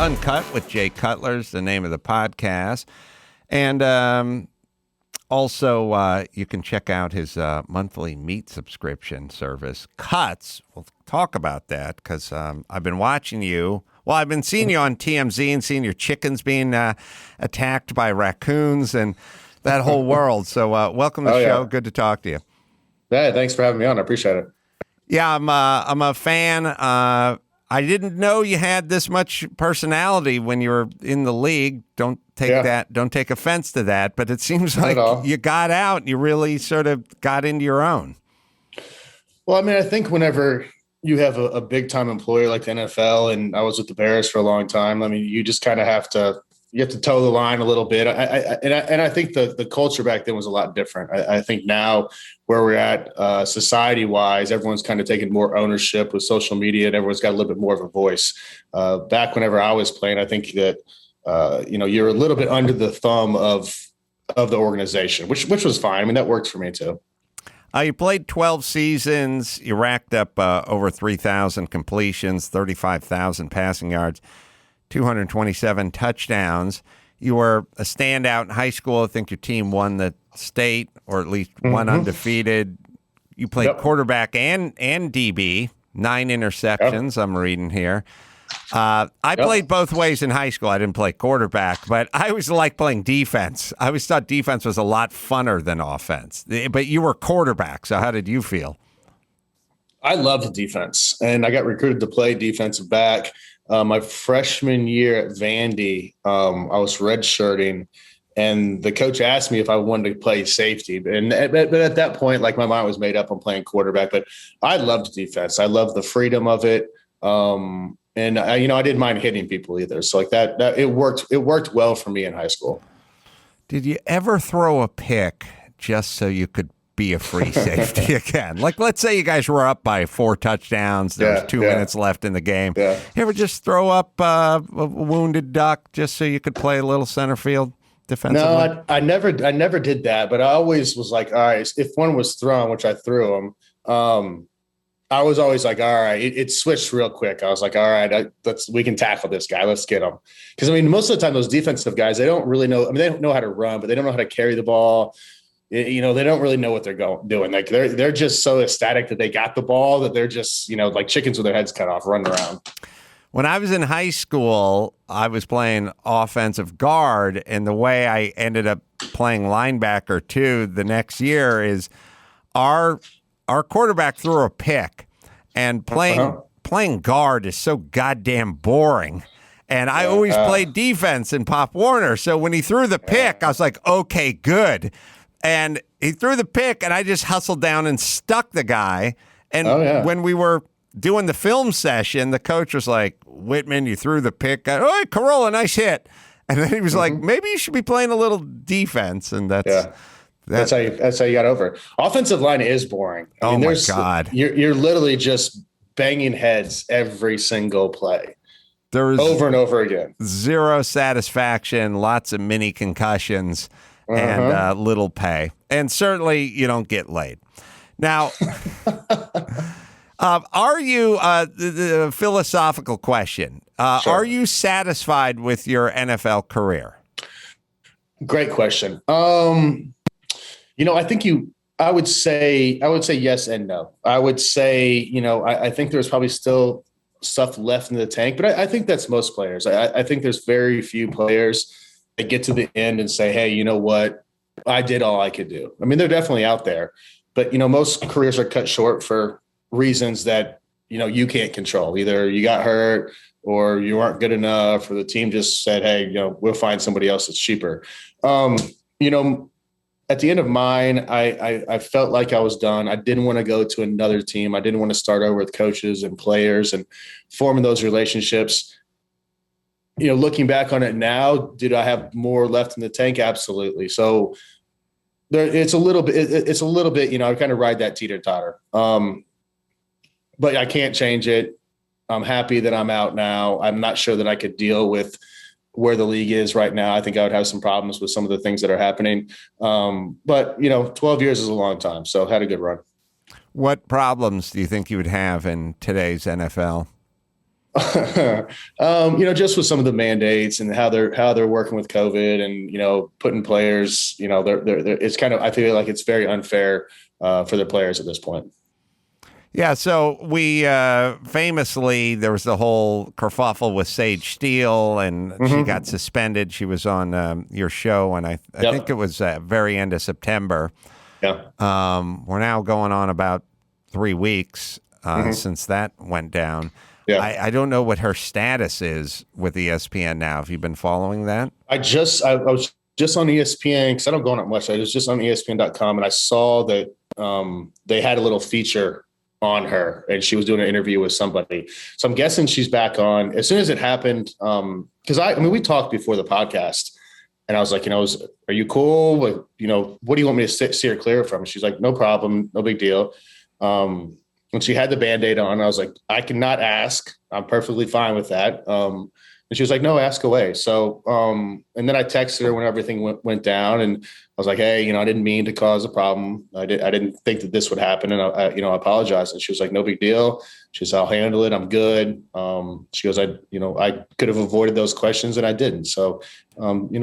Uncut with Jay Cutler's the name of the podcast. And also, you can check out his monthly meat subscription service, Cuts. We'll talk about that because I've been watching you. Well, I've been seeing you on TMZ and seeing your chickens being attacked by raccoons and that whole world. So welcome to the show. Good to talk to you. Yeah, thanks for having me on. I appreciate it. Yeah, I'm a fan. I didn't know you had this much personality when you were in the league. Don't take offense to that, but it seems like you got out and you really sort of got into your own. Well, I mean, I think whenever you have a big time employer like the NFL, and I was with the Bears for a long time, I mean, you just kind of have to toe the line a little bit. I think the culture back then was a lot different. I think now where we're at society wise, everyone's kind of taking more ownership with social media and everyone's got a little bit more of a voice. Back whenever I was playing, I think that, you're a little bit under the thumb of the organization, which was fine. I mean, that worked for me too. You played 12 seasons. You racked up over 3,000 completions, 35,000 passing yards, 227 touchdowns. You were a standout in high school. I think your team won the state, or at least one undefeated. You played quarterback and DB, 9 interceptions, I'm reading here. I played both ways in high school. I didn't play quarterback, but I always liked playing defense. I always thought defense was a lot funner than offense. But you were quarterback, so how did you feel? I loved defense, and I got recruited to play defensive back. My freshman year at Vandy, I was redshirting, and the coach asked me if I wanted to play safety. But at that point, like, my mind was made up on playing quarterback. But I loved defense. I loved the freedom of it, and I didn't mind hitting people either. So like that it worked. It worked well for me in high school. Did you ever throw a pick just so you could be a free safety again? Like, let's say you guys were up by 4 touchdowns. There was 2 minutes left in the game. Yeah. You ever just throw up a wounded duck just so you could play a little center field defensively? No, I never did that. But I always was like, all right, if one was thrown, which I threw them, I was always like, all right, it switched real quick. I was like, all right, we can tackle this guy. Let's get him. Because, I mean, most of the time, those defensive guys, they don't really know. I mean, they don't know how to run, but they don't know how to carry the ball. They don't really know what they're doing. Like, they're just so ecstatic that they got the ball that they're just, like chickens with their heads cut off, running around. When I was in high school, I was playing offensive guard, and the way I ended up playing linebacker too the next year is our quarterback threw a pick, and playing guard is so goddamn boring. And I always played defense in Pop Warner. So when he threw the pick, I was like, okay, good. And he threw the pick, and I just hustled down and stuck the guy. And when we were doing the film session, the coach was like, Whitman, you threw the pick. Oh, Carolla, nice hit. And then he was like, maybe you should be playing a little defense. And that's how you got over it. Offensive line is boring. I mean, my God. You're literally just banging heads every single play. There was over and over again. Zero satisfaction, lots of mini concussions, and little pay. And certainly you don't get laid. Now, are you, the philosophical question, Sure. Are you satisfied with your NFL career? Great question. I think I would say yes and no. I would say, I think there's probably still stuff left in the tank, but I think that's most players. I think there's very few players that get to the end and say, hey, you know what? I did all I could do. I mean, they're definitely out there, but most careers are cut short for reasons that, you can't control. Either you got hurt or you weren't good enough, or the team just said, hey, we'll find somebody else that's cheaper. At the end of mine, I felt like I was done. I didn't want to go to another team. I didn't want to start over with coaches and players and forming those relationships. Looking back on it now, did I have more left in the tank? Absolutely. So it's a little bit, I kind of ride that teeter-totter. But I can't change it. I'm happy that I'm out now. I'm not sure that I could deal with where the league is right now. I think I would have some problems with some of the things that are happening. But 12 years is a long time. So had a good run. What problems do you think you would have in today's NFL? Just with some of the mandates and how they're working with COVID and, putting players, it's kind of, I feel like it's very unfair for the players at this point. Yeah, so we famously, there was the whole kerfuffle with Sage Steele, and she got suspended. She was on your show, and I think it was very end of September. Yeah. We're now going on about 3 weeks since that went down. Yeah. I don't know what her status is with ESPN now. Have you been following that? I was just on ESPN because I don't go on it much. I was just on ESPN.com, and I saw that they had a little feature on her, and she was doing an interview with somebody. So I'm guessing she's back on as soon as it happened. Because we talked before the podcast, and I was like, are you cool? What do you want me to steer clear from? And she's like, no problem, no big deal. When she had the Band-Aid on, I was like, I cannot ask. I'm perfectly fine with that. And she was like, no, ask away. So, and then I texted her when everything went down, and I was like, hey, I didn't mean to cause a problem. I didn't think that this would happen. And I apologize. And she was like, no big deal. She said, I'll handle it. I'm good. She goes, I could have avoided those questions, and I didn't. So,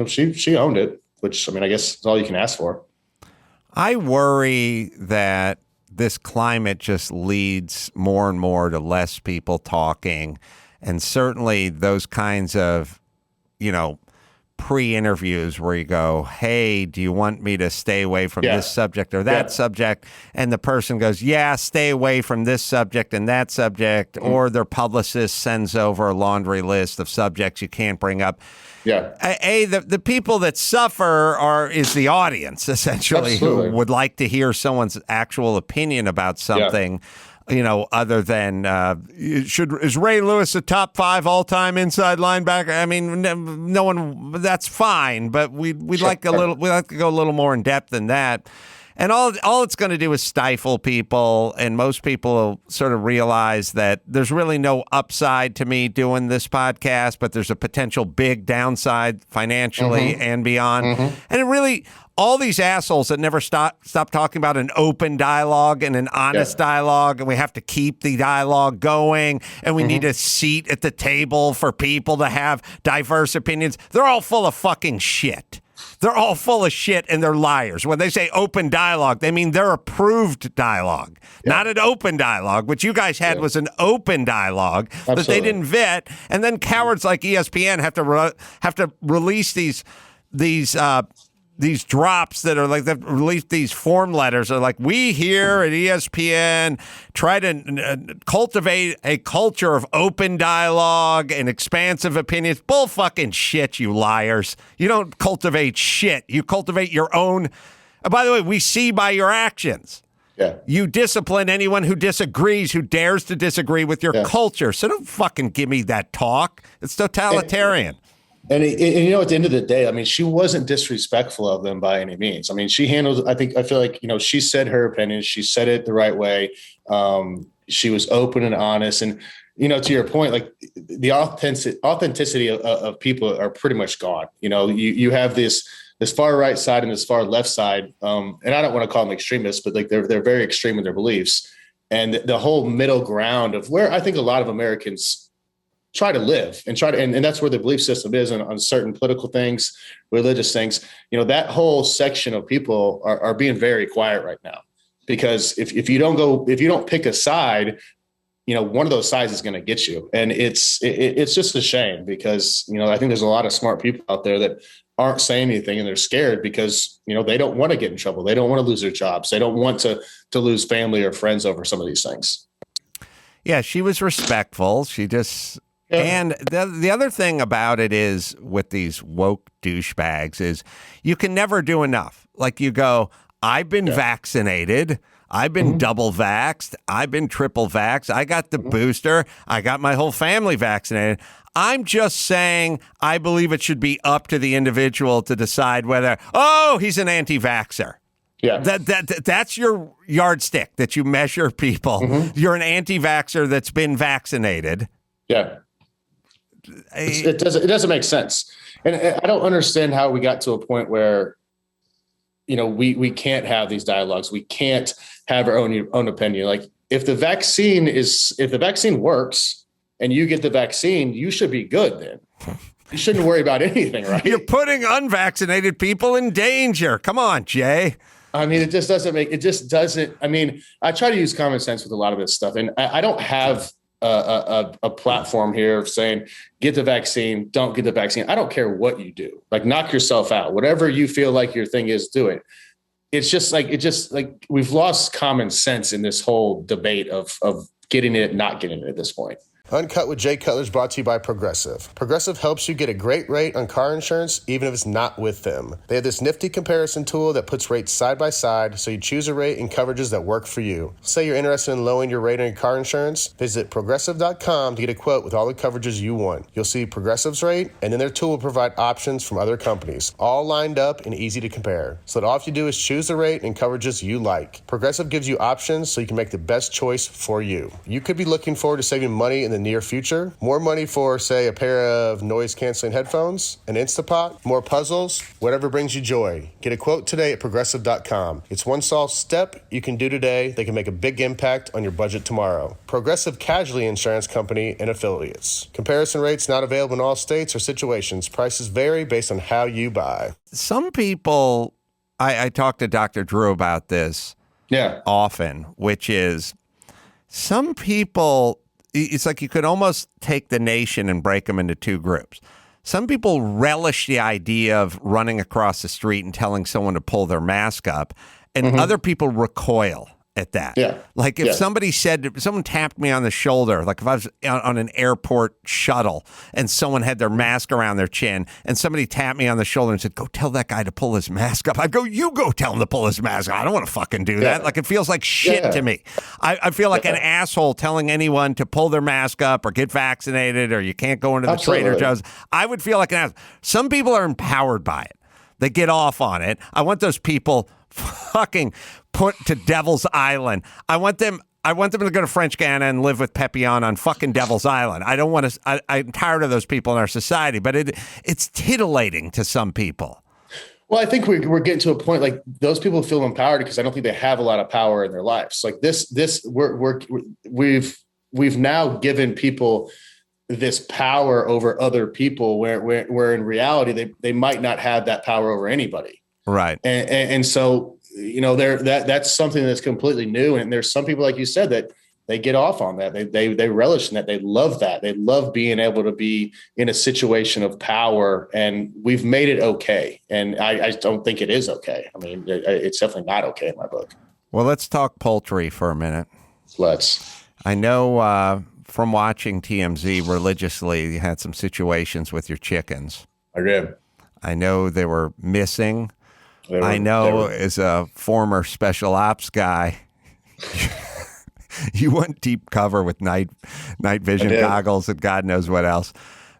she owned it, which, I guess is all you can ask for. I worry that this climate just leads more and more to less people talking. And certainly those kinds of, pre-interviews where you go, hey, do you want me to stay away from this subject or that subject? And the person goes, yeah, stay away from this subject and that subject. Or their publicist sends over a laundry list of subjects you can't bring up. Yeah. The people that suffer is the audience, essentially, Absolutely. who would like to hear someone's actual opinion about something. Other than is Ray Lewis a top 5 all-time inside linebacker? No one. That's fine, but we'd like to go a little more in depth than that. And all it's going to do is stifle people, and most people will sort of realize that there's really no upside to me doing this podcast, but there's a potential big downside financially and beyond. And it really, all these assholes that never stop talking about an open dialogue and an honest dialogue, and we have to keep the dialogue going, and we need a seat at the table for people to have diverse opinions. They're all full of fucking shit. They're all full of shit, and they're liars. When they say open dialogue, they mean their approved dialogue, not an open dialogue. What you guys had was an open dialogue that they didn't vet, and then cowards like ESPN have to release these drops that are like, they've released these form letters are like, we here at ESPN try to cultivate a culture of open dialogue and expansive opinions. Bull fucking shit, you liars. You don't cultivate shit. You cultivate your own. By the way, we see by your actions. Yeah. You discipline anyone who disagrees, who dares to disagree with your culture. So don't fucking give me that talk. It's totalitarian. And at the end of the day, she wasn't disrespectful of them by any means. she handled, I feel like, she said her opinion. She said it the right way. She was open and honest. And, to your point, like the authenticity of people are pretty much gone. You have this far right side and this far left side. And I don't want to call them extremists, but like they're very extreme in their beliefs. And the whole middle ground of where I think a lot of Americans try to live and that's where the belief system is on certain political things, religious things. That whole section of people are being very quiet right now, because if you don't pick a side, one of those sides is going to get you. And it's just a shame, because, I think there's a lot of smart people out there that aren't saying anything, and they're scared because, they don't want to get in trouble. They don't want to lose their jobs. They don't want to lose family or friends over some of these things. Yeah, she was respectful. She just... And the other thing about it is, with these woke douchebags, is you can never do enough. Like, you go, I've been vaccinated. I've been double vaxxed. I've been triple vaxxed. I got the booster. I got my whole family vaccinated. I'm just saying I believe it should be up to the individual to decide whether, he's an anti-vaxxer. Yeah, that's your yardstick that you measure people. You're an anti-vaxxer that's been vaccinated. Yeah. It doesn't make sense. And I don't understand how we got to a point where, we can't have these dialogues. We can't have our own opinion. Like, if the vaccine works and you get the vaccine, you should be good then. You shouldn't worry about anything, right? You're putting unvaccinated people in danger. Come on, Jay. I mean, it just doesn't. I mean, I try to use common sense with a lot of this stuff, and I don't have a platform here of saying, get the vaccine, don't get the vaccine. I don't care what you do. Like, knock yourself out. Whatever you feel like your thing is, do it. It's just like we've lost common sense in this whole debate of getting it, not getting it at this point. Uncut with Jay Cutler is brought to you by Progressive. Progressive helps you get a great rate on car insurance, even if it's not with them. They have this nifty comparison tool that puts rates side by side, so you choose a rate and coverages that work for you. Say you're interested in lowering your rate on your car insurance, visit Progressive.com to get a quote with all the coverages you want. You'll see Progressive's rate, and then their tool will provide options from other companies, all lined up and easy to compare. So that all you do is choose the rate and coverages you like. Progressive gives you options so you can make the best choice for you. You could be looking forward to saving money in the near future. More money for, say, a pair of noise-canceling headphones, an Instapot, more puzzles, whatever brings you joy. Get a quote today at Progressive.com. It's one small step you can do today that can make a big impact on your budget tomorrow. Progressive Casualty Insurance Company and Affiliates. Comparison rates not available in all states or situations. Prices vary based on how you buy. Some people, I talk to Dr. Drew about this often, which is some people, it's like you could almost take the nation and break them into two groups. Some people relish the idea of running across the street and telling someone to pull their mask up, and other people recoil at that. Yeah. Like if somebody said, someone tapped me on the shoulder, like if I was on an airport shuttle and someone had their mask around their chin and somebody tapped me on the shoulder and said, go tell that guy to pull his mask up. I'd go, you go tell him to pull his mask up. I don't want to fucking do that. Like it feels like shit to me. I feel like an asshole telling anyone to pull their mask up or get vaccinated or you can't go into the Trader Joe's. I would feel like an asshole. Some people are empowered by it. They get off on it. I want those people fucking put to Devil's Island. I want them to go to French Guiana and live with Pepion on fucking Devil's Island. I don't want to. I'm tired of those people in our society, but it's tittillating to some people. Well, I think we're getting to a point like those people feel empowered because I don't think they have a lot of power in their lives. Like we've now given people this power over other people where in reality they might not have that power over anybody. Right. And so, you know, that's something that's completely new. And there's some people, like you said, that they get off on that. They relish in that. They love that. They love being able to be in a situation of power, and we've made it okay. And I don't think it is okay. I mean, it's definitely not okay in my book. Well, let's talk poultry for a minute. Let's. I know from watching TMZ religiously, you had some situations with your chickens. I did. I know they were missing. I know as a former special ops guy, you went deep cover with night vision goggles and God knows what else,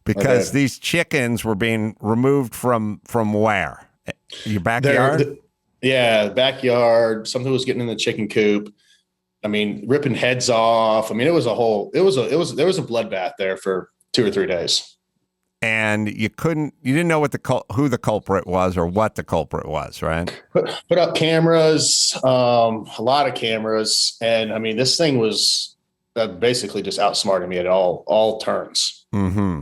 because these chickens were being removed from where? Your backyard? Backyard. Something was getting in the chicken coop. I mean, ripping heads off. I mean, there was a bloodbath there for 2 or 3 days. And you didn't know who the culprit was or what the culprit was, right? Put up cameras, a lot of cameras. And I mean, this thing was basically just outsmarting me at all turns. Mm-hmm.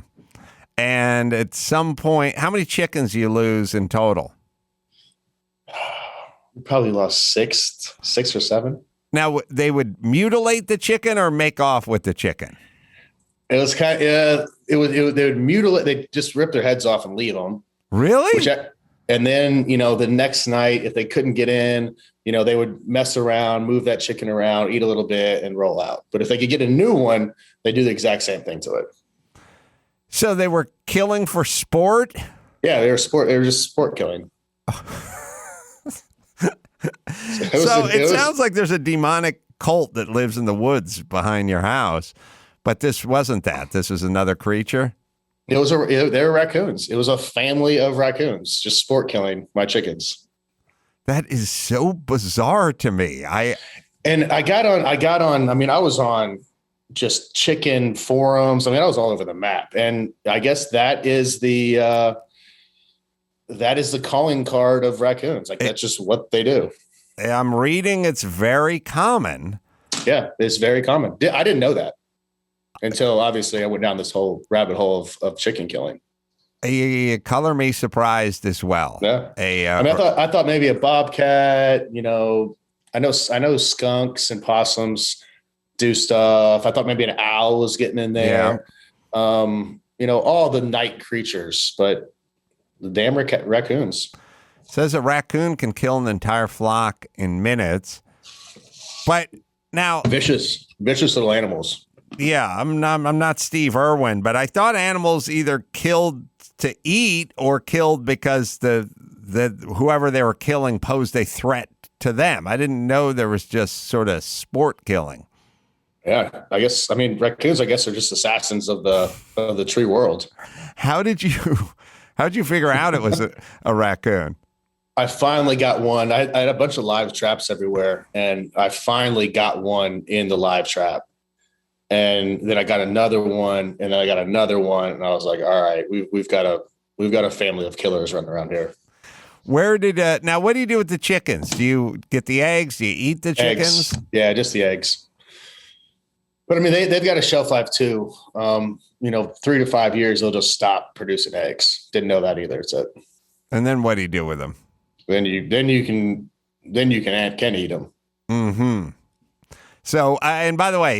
And at some point, how many chickens do you lose in total? We probably lost six or seven. Now, they would mutilate the chicken or make off with the chicken? It was they would mutilate. They just rip their heads off and leave them. Really? And then, you know, the next night, if they couldn't get in, you know, they would mess around, move that chicken around, eat a little bit and roll out. But if they could get a new one, they do the exact same thing to it. So they were killing for sport? Yeah, they were just sport killing. It sounds like there's a demonic cult that lives in the woods behind your house. But this wasn't that. This was another creature? They were raccoons. It was a family of raccoons just sport killing my chickens. That is so bizarre to me. I got on. I mean, I was on just chicken forums. I mean, I was all over the map. And I guess that is the calling card of raccoons. Like that's just what they do. I'm reading it's very common. Yeah, it's very common. I didn't know that. until obviously I went down this whole rabbit hole of chicken killing. A color me surprised as well. Yeah. I thought maybe a bobcat, I know skunks and possums do stuff. I thought maybe an owl was getting in there. Yeah. All the night creatures, but the damn raccoons. Says a raccoon can kill an entire flock in minutes. But now vicious little animals. Yeah, I'm not Steve Irwin, but I thought animals either killed to eat or killed because the whoever they were killing posed a threat to them. I didn't know there was just sort of sport killing. Yeah, raccoons, are just assassins of the tree world. How'd you figure out it was a raccoon? I finally got one. I had a bunch of live traps everywhere, and I finally got one in the live trap. And then I got another one, and then I got another one, and I was like, all right, we've got a family of killers running around here. Now what do you do with the chickens? Do you get the eggs? Do you eat the chickens? Eggs. Yeah, just the eggs. But they've got a shelf life too. 3 to 5 years, they'll just stop producing eggs. Didn't know that either. And then what do you do with them? Then you can eat them. Mm-hmm. So, and by the way,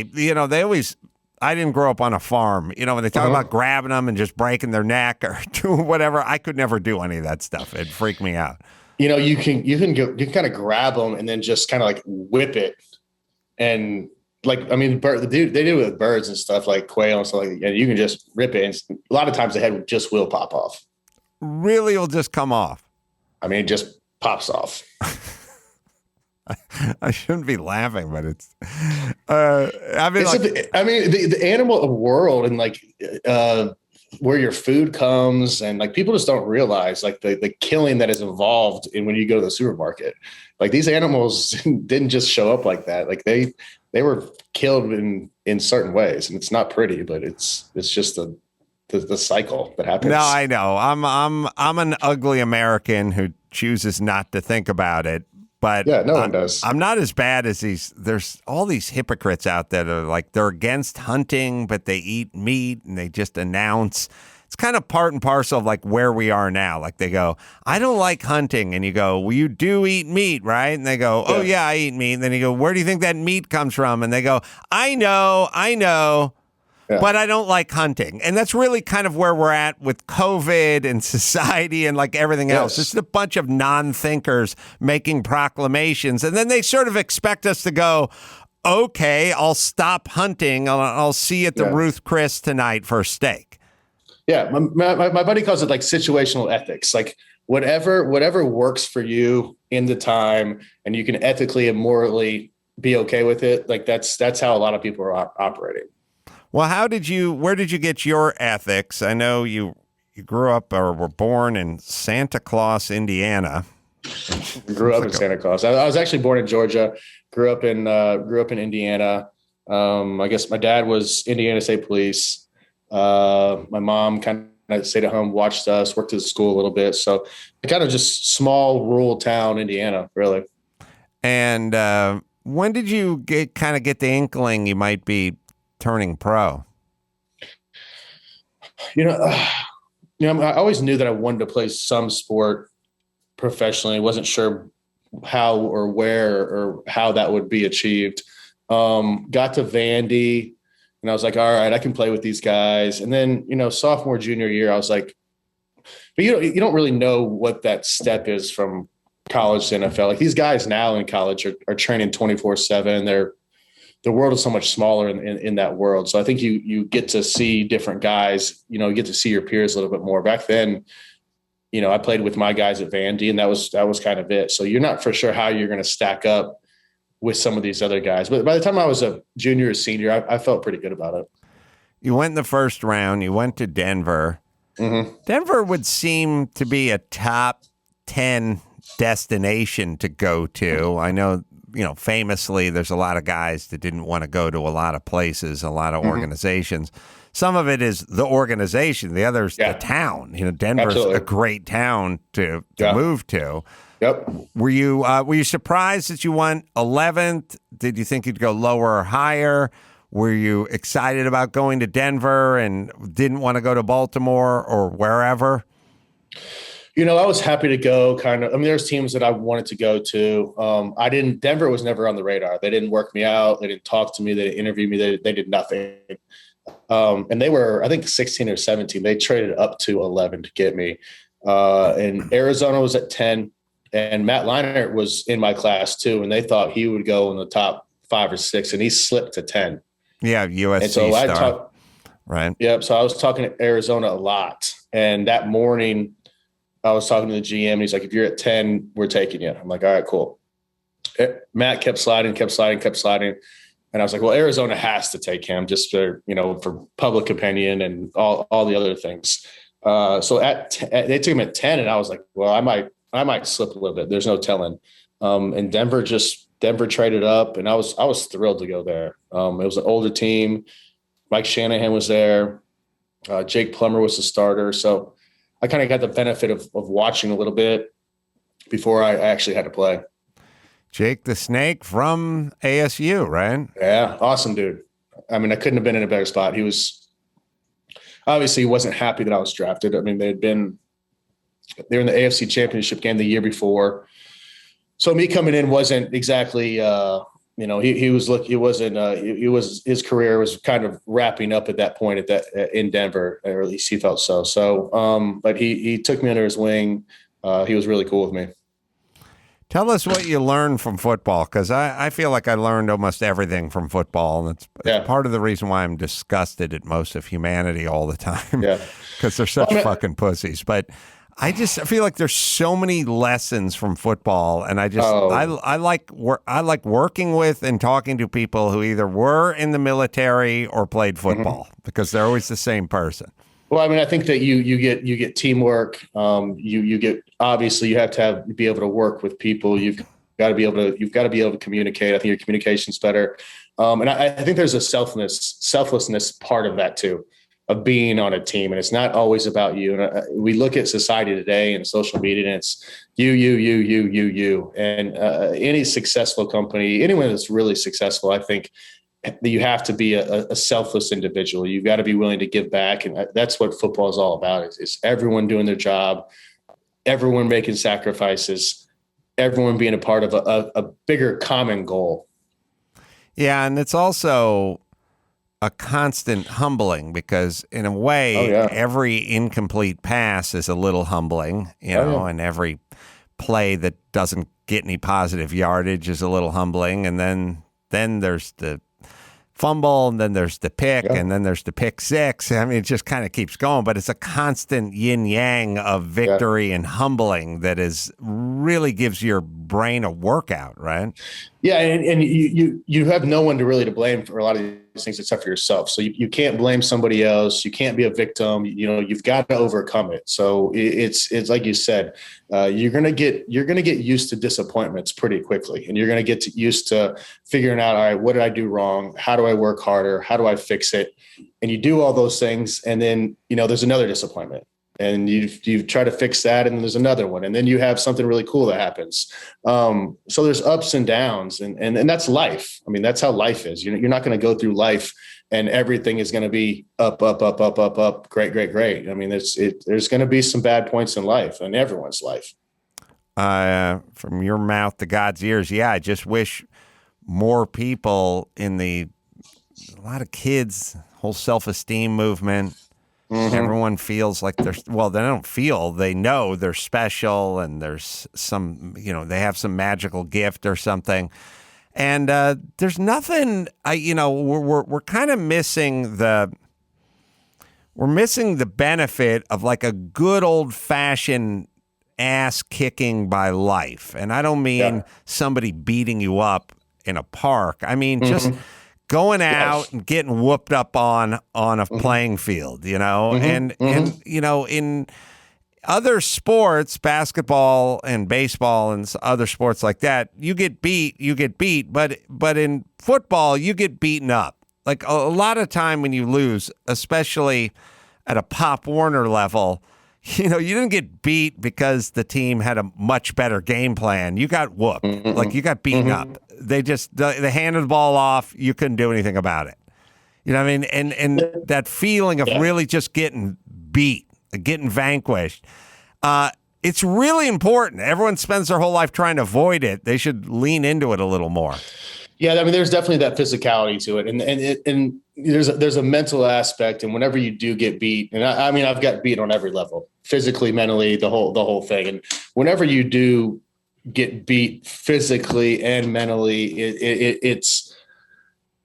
I didn't grow up on a farm. When they talk about grabbing them and just breaking their neck or doing whatever, I could never do any of that stuff. It'd freak me out. You can kind of grab them and then just kind of like whip it. And they do it with birds and stuff like quail and stuff like that. And you can just rip it. And a lot of times the head just will pop off. Really will just come off. It just pops off. I shouldn't be laughing, but it's. The animal world and where your food comes and people just don't realize the killing that is involved in when you go to the supermarket. These animals didn't just show up like that. They were killed in certain ways, and it's not pretty, but it's just the cycle that happens. No, I know. I'm an ugly American who chooses not to think about it. But yeah, no one does. I'm not as bad as there's all these hypocrites out there that are they're against hunting, but they eat meat and they just announce. It's kind of part and parcel of where we are now. They go, I don't like hunting. And you go, well, you do eat meat, right? And they go, oh, yeah, I eat meat. And then you go, where do you think that meat comes from? And they go, I know. Yeah. But I don't like hunting. And that's really kind of where we're at with COVID and society and everything else. It's a bunch of non-thinkers making proclamations. And then they sort of expect us to go, okay, I'll stop hunting. I'll see you at the Ruth Chris tonight for a steak. Yeah. My buddy calls it situational ethics. Whatever works for you in the time and you can ethically and morally be okay with it. That's how a lot of people are operating. Well, where did you get your ethics? I know you grew up or were born in Santa Claus, Indiana. Grew up in Santa Claus. I was actually born in Georgia. Grew up in Indiana. I guess my dad was Indiana State Police. My mom kind of stayed at home, watched us, worked at the school a little bit. So kind of just small rural town, Indiana, really. And when did you get the inkling you might be turning pro? I always knew that I wanted to play some sport professionally. Wasn't sure how or where or how that would be achieved. Got to Vandy and I was like, all right, I can play with these guys. And then, sophomore, junior year, I was like, but you don't really know what that step is from college to NFL. These guys now in college are training 24/7. The world is so much smaller in that world. So I think you get to see different guys, you get to see your peers a little bit more. Back then, I played with my guys at Vandy and that was kind of it. So you're not for sure how you're going to stack up with some of these other guys. But by the time I was a junior or senior, I felt pretty good about it. You went in the first round, you went to Denver. Mm-hmm. Denver would seem to be a top 10 destination to go to. I know, famously, there's a lot of guys that didn't want to go to a lot of places, a lot of organizations. Some of it is the organization. The other's the town. Denver's a great town to move to. Yep. Were you surprised that you won 11th? Did you think you'd go lower or higher? Were you excited about going to Denver and didn't want to go to Baltimore or wherever? I was happy to go there's teams that I wanted to go to. Denver was never on the radar. They didn't work me out. They didn't talk to me. They didn't interview me. They did nothing. And they were, I think, 16 or 17. They traded up to 11 to get me. And Arizona was at 10. And Matt Leinart was in my class too. And they thought he would go in the top 5 or 6. And he slipped to 10. Yeah, USC and so star. Right. Yep. So I was talking to Arizona a lot. And that morning, I was talking to the GM. And he's like, if you're at 10, we're taking you. I'm like, all right, cool. Matt kept sliding. And I was like, well, Arizona has to take him just for public opinion and all the other things. So they took him at 10, and I was like, well, I might slip a little bit. There's no telling. And Denver traded up, and I was thrilled to go there. It was an older team. Mike Shanahan was there. Jake Plummer was the starter. So I kind of got the benefit of watching a little bit before I actually had to play. Jake the Snake from ASU, right? Yeah, awesome dude. I mean, I couldn't have been in a better spot. He wasn't happy that I was drafted. I mean, they were in the AFC Championship game the year before. So me coming in wasn't exactly his career was kind of wrapping up at that point in Denver, or at least he felt so. So but he took me under his wing. He was really cool with me. Tell us what you learned from football, because I feel like I learned almost everything from football, and it's part of the reason why I'm disgusted at most of humanity all the time, because they're such fucking pussies. But I feel like there's so many lessons from football, and I like working with and talking to people who either were in the military or played football, because they're always the same person. Well, I mean, I think that you get teamwork. You get, obviously you have to be able to work with people. You've got to be able to communicate. I think your communication's better. And I think there's a selflessness part of that too, of being on a team. And it's not always about you. And we look at society today and social media, and it's you. And any successful company, anyone that's really successful, I think, you have to be a selfless individual. You've got to be willing to give back. And that's what football is all about. It's everyone doing their job, everyone making sacrifices, everyone being a part of a bigger common goal. Yeah. And it's also a constant humbling, because in a way, every incomplete pass is a little humbling, and every play that doesn't get any positive yardage is a little humbling. And then there's the fumble, and then there's the pick, and then there's the pick six. I mean, it just kind of keeps going, but it's a constant yin yang of victory and humbling that really gives your brain a workout, right? Yeah, and you have no one to blame for a lot of these things except for yourself. So you can't blame somebody else. You can't be a victim. You've got to overcome it. So it's like you said, you're gonna get used to disappointments pretty quickly, and you're gonna get used to figuring out, all right, what did I do wrong? How do I work harder? How do I fix it? And you do all those things, and then there's another disappointment. And you try to fix that, and then there's another one, and then you have something really cool that happens. So there's ups and downs, and that's life. I mean, that's how life is. You're not going to go through life and everything is going to be up, great. I mean, there's going to be some bad points in life, in everyone's life. From your mouth to God's ears, I just wish more people a lot of kids, whole self-esteem movement. Everyone feels like they don't feel, they know they're special, and there's some, they have some magical gift or something. And there's nothing, we're kind of missing the benefit of like a good old fashioned ass kicking by life. And I don't mean somebody beating you up in a park. I mean, just going out and getting whooped up on a playing field, and in other sports, basketball and baseball and other sports like that, you get beat, but in football, you get beaten up. Like a lot of time when you lose, especially at a Pop Warner level, you didn't get beat because the team had a much better game plan. You got whooped, like you got beaten up. They handed the ball off. You couldn't do anything about it. You know what I mean? And that feeling of really just getting beat, getting vanquished. It's really important. Everyone spends their whole life trying to avoid it. They should lean into it a little more. Yeah, I mean, there's definitely that physicality to it, and there's a mental aspect. And whenever you do get beat, and I mean, I've got beat on every level, physically, mentally, the whole thing. And whenever you do get beat physically and mentally,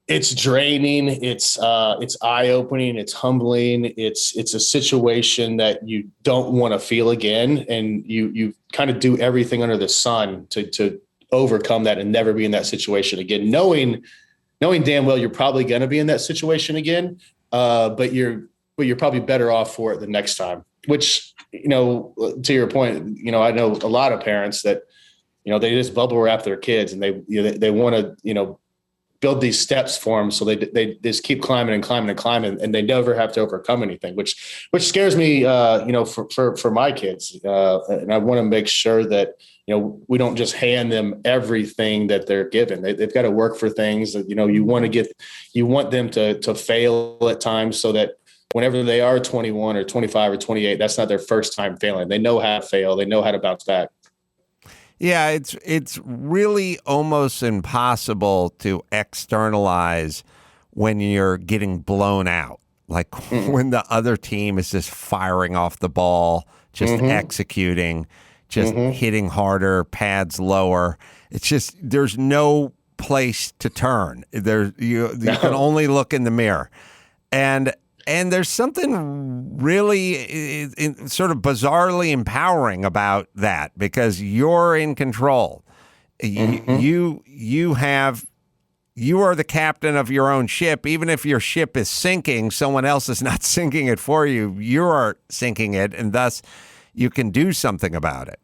it's draining. It's eye opening. It's humbling. It's a situation that you don't want to feel again, and you kind of do everything under the sun to overcome that and never be in that situation again, knowing damn well you're probably going to be in that situation again, but you're probably better off for it the next time. Which, to your point, I know a lot of parents that they just bubble wrap their kids, and they want to build these steps for them, so they just keep climbing and climbing and climbing, and they never have to overcome anything, which scares me, for my kids, and I want to make sure that we don't just hand them everything that they're given. They've got to work for things that you want them to fail at times, so that whenever they are 21 or 25 or 28, that's not their first time failing. They know how to fail. They know how to bounce back. Yeah, it's really almost impossible to externalize when you're getting blown out. Like when the other team is just firing off the ball, just executing, just hitting harder, pads lower. It's just there's no place to turn. You can only look in the mirror. And there's something really sort of bizarrely empowering about that, because you're in control. You are the captain of your own ship. Even if your ship is sinking, someone else is not sinking it for you. You are sinking it, and thus you can do something about it.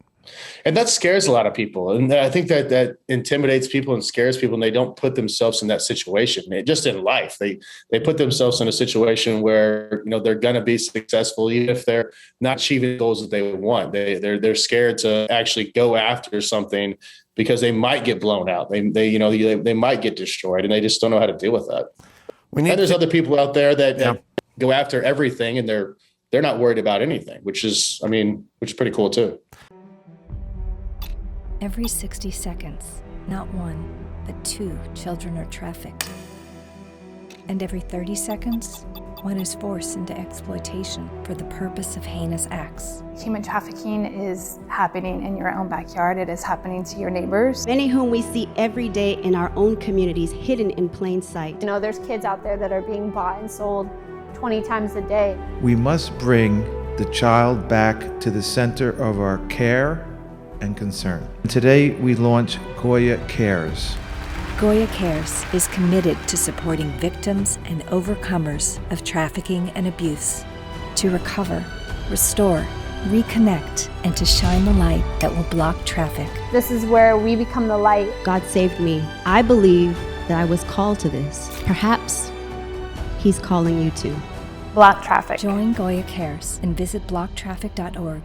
And that scares a lot of people. And I think that intimidates people and scares people, and they don't put themselves in that situation. Just in life, they put themselves in a situation where, they're going to be successful, even if they're not achieving the goals that they want. They're scared to actually go after something because they might get blown out. They might get destroyed, and they just don't know how to deal with that. And there's other people out there that go after everything, and they're not worried about anything, which is pretty cool too. Every 60 seconds, not one, but two children are trafficked. And every 30 seconds, one is forced into exploitation for the purpose of heinous acts. Human trafficking is happening in your own backyard. It is happening to your neighbors. Many whom we see every day in our own communities, hidden in plain sight. There's kids out there that are being bought and sold 20 times a day. We must bring the child back to the center of our care and concern. Today, we launch Goya Cares. Goya Cares is committed to supporting victims and overcomers of trafficking and abuse, to recover, restore, reconnect, and to shine the light that will block traffic. This is where we become the light. God saved me. I believe that I was called to this. Perhaps He's calling you too. Block traffic. Join Goya Cares and visit blocktraffic.org.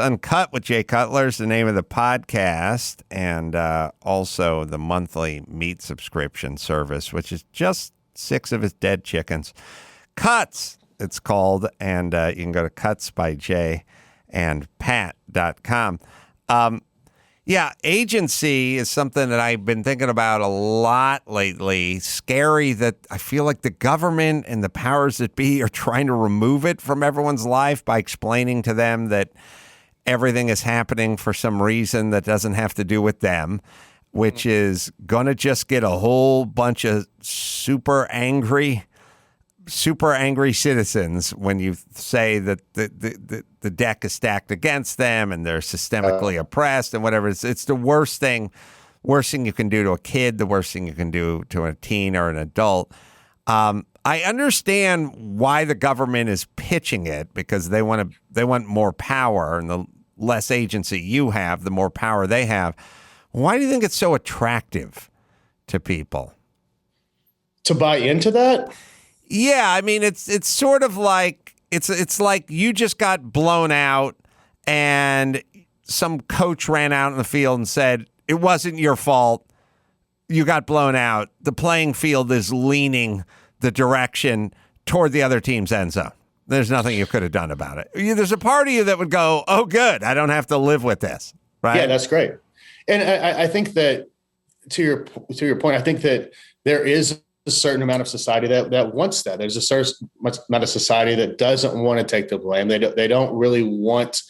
Uncut with Jay Cutler is the name of the podcast, and also the monthly meat subscription service, which is just 6 of his dead chickens. Cuts, it's called, and you can go to cutsbyjayandpat.com. Agency is something that I've been thinking about a lot lately. Scary that I feel like the government and the powers that be are trying to remove it from everyone's life by explaining to them that everything is happening for some reason that doesn't have to do with them, which is going to just get a whole bunch of super angry citizens when you say that the deck is stacked against them and they're systemically oppressed and whatever. It's the worst thing you can do to a kid, the worst thing you can do to a teen or an adult. I understand why the government is pitching it, because they want more power, and the less agency you have, the more power they have. Why do you think it's so attractive to people? To buy into that? Yeah, I mean it's sort of like it's like you just got blown out and some coach ran out in the field and said it wasn't your fault. you got blown out, the playing field is leaning the direction toward the other team's end zone. There's nothing you could have done about it. There's a part of you that would go, oh, good, I don't have to live with this. Right? Yeah, that's great. And I think that to your point, I think that there is a certain amount of society that wants that. There's a certain amount of society that doesn't want to take the blame. They don't really want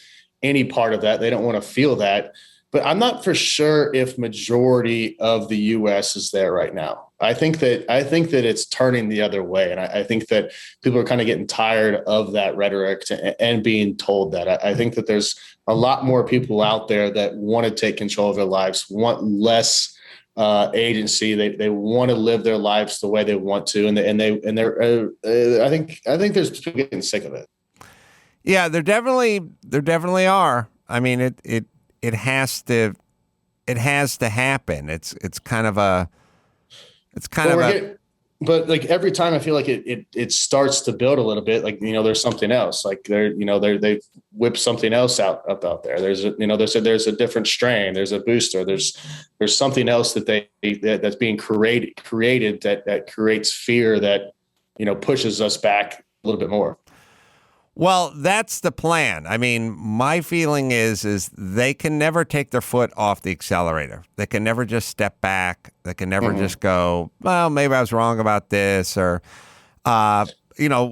any part of that. They don't want to feel that. But I'm not for sure if majority of the U.S. is there right now. I think that it's turning the other way, and I think that people are kind of getting tired of that rhetoric and being told that. I think that there's a lot more people out there that want to take control of their lives, want less agency. They want to live their lives the way they want to, and they're. I think there's people getting sick of it. Yeah, there definitely are. I mean, it has to happen. It's kind of a. But like every time I feel like it starts to build a little bit, like, there's something else, like they've whipped something else out there. There's a different strain. There's a booster. There's something else that's being created that creates fear that, pushes us back a little bit more. Well, that's the plan. I mean, my feeling is they can never take their foot off the accelerator. They can never just step back. They can never just go, well, maybe I was wrong about this, or No,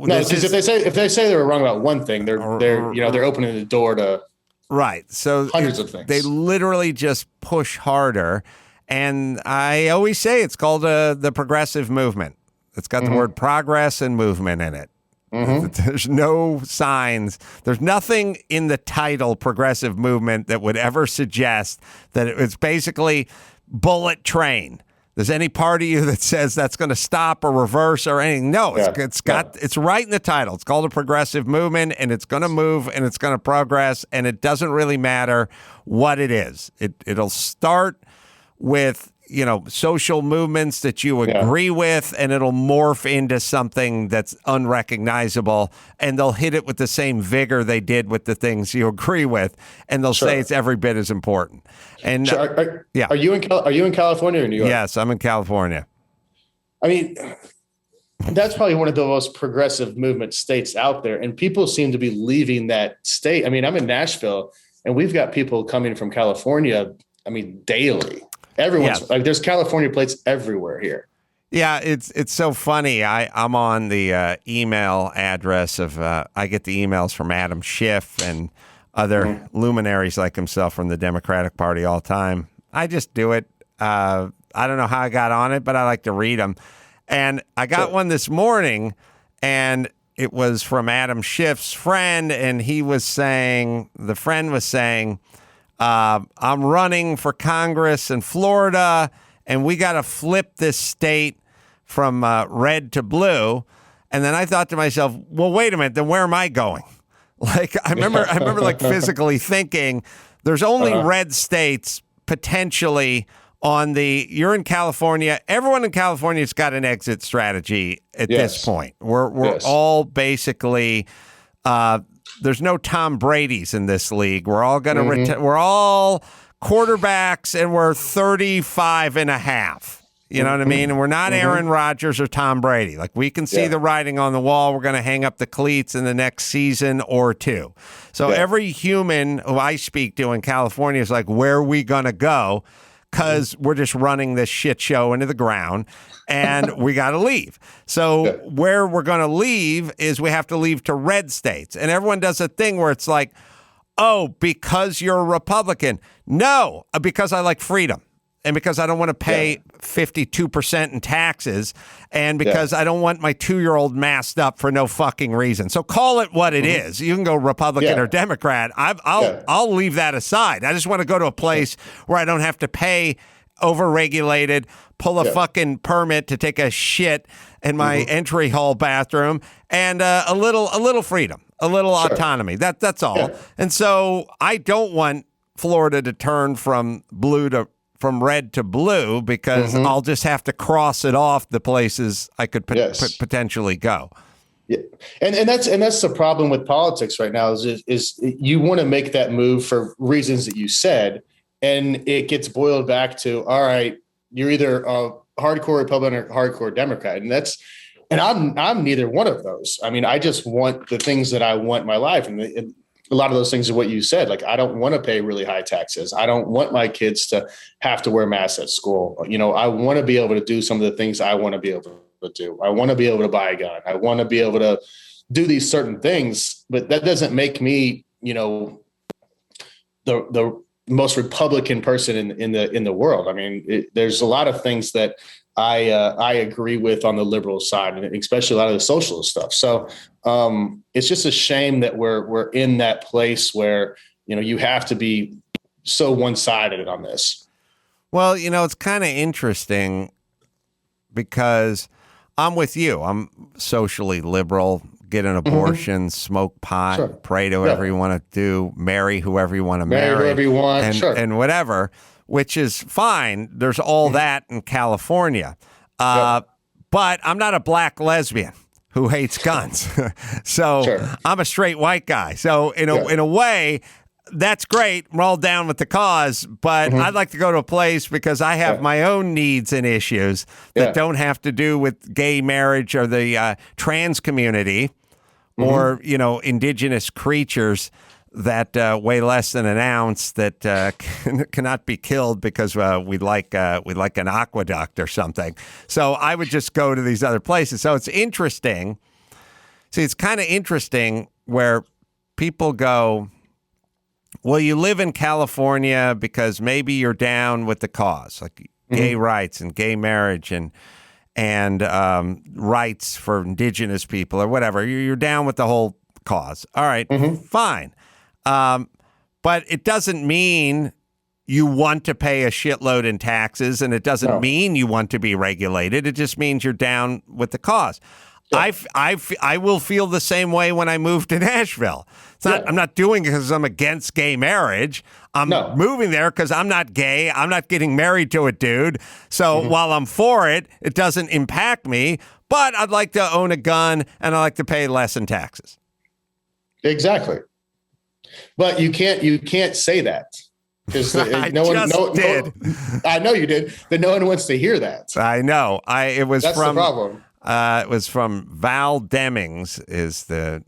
if they say they were wrong about one thing, they're opening the door to right. So hundreds of things. They literally just push harder, and I always say it's called the progressive movement. It's got the word progress and movement in it. There's no signs. There's nothing in the title progressive movement that would ever suggest that it's basically bullet train. There's any part of you that says that's going to stop or reverse or anything. No, it's right in the title. It's called a progressive movement, and it's going to move and it's going to progress, and it doesn't really matter what it is. It'll start with social movements that you agree with, and it'll morph into something that's unrecognizable, and they'll hit it with the same vigor they did with the things you agree with, and they'll say it's every bit as important. And Are you in California or New York? Yes, I'm in California. I mean, that's probably one of the most progressive movement states out there, and people seem to be leaving that state. I mean, I'm in Nashville, and we've got people coming from California, daily. Everyone's like, there's California plates everywhere here. Yeah, it's so funny. I'm on the email address of I get the emails from Adam Schiff and other luminaries like himself from the Democratic Party all the time. I just do it. I don't know how I got on it, but I like to read them. And I got one this morning, and it was from Adam Schiff's friend, and the friend was saying, I'm running for Congress in Florida, and we got to flip this state from red to blue. And then I thought to myself, well, wait a minute, then where am I going? Like, I remember like physically thinking there's only red states potentially you're in California. Everyone in California's got an exit strategy at this point. We're all basically, there's no Tom Brady's in this league. We're all going to we're all quarterbacks, and we're 35 and a half. You know what I mean? And we're not Aaron Rodgers or Tom Brady. Like, we can see the writing on the wall. We're going to hang up the cleats in the next season or two. So every human who I speak to in California is like, where are we going to go? Because we're just running this shit show into the ground, and we got to leave. So where we're going to leave is we have to leave to red states. And everyone does a thing where it's like, oh, because you're a Republican. No, because I like freedom. And because I don't want to pay 52% in taxes, and because I don't want my 2-year-old masked up for no fucking reason. So call it what it is. You can go Republican or Democrat. I'll leave that aside. I just want to go to a place where I don't have to pay overregulated, pull a fucking permit to take a shit in my entry hall bathroom, and a little freedom, a little autonomy. That's all. Yeah. And so I don't want Florida to turn from red to blue, because I'll just have to cross it off the places I could potentially go. Yeah, and that's the problem with politics right now is you want to make that move for reasons that you said, and it gets boiled back to, all right, you're either a hardcore Republican or hardcore Democrat. And I'm neither one of those. I mean, I just want the things that I want in my life. And a lot of those things are what you said. Like, I don't want to pay really high taxes. I don't want my kids to have to wear masks at school. I want to be able to do some of the things I want to be able to do. I want to be able to buy a gun. I want to be able to do these certain things, but that doesn't make me, the most Republican person in the world. I mean, there's a lot of things that I agree with on the liberal side, and especially a lot of the socialist stuff. So it's just a shame that we're in that place where, you have to be so one-sided on this. Well, it's kind of interesting because I'm with you. I'm socially liberal. Get an abortion, smoke pot, Sure. pray to whatever you want to do, marry whoever you want to marry, whoever you want, and whatever, which is fine. There's all that in California. But I'm not a black lesbian who hates guns. So I'm a straight white guy. So in a way, that's great. We're all down with the cause, but I'd like to go to a place because I have my own needs and issues that don't have to do with gay marriage or the trans community or, indigenous creatures that weigh less than an ounce that cannot be killed because we like an aqueduct or something. So I would just go to these other places. So it's interesting. See, it's kind of interesting where people go, well, you live in California because maybe you're down with the cause, like gay rights and gay marriage and rights for indigenous people or whatever. You're down with the whole cause. All right, fine. But it doesn't mean you want to pay a shitload in taxes, and it doesn't mean you want to be regulated. It just means you're down with the cause. Yeah. I will feel the same way when I move to Nashville. I'm not doing it because I'm against gay marriage. I'm moving there because I'm not gay. I'm not getting married to a dude. So while I'm for it, it doesn't impact me. But I'd like to own a gun and I like to pay less in taxes. Exactly. But you can't say that because I know you did, but no one wants to hear that. I know. That's the problem. It was from Val Demings, is the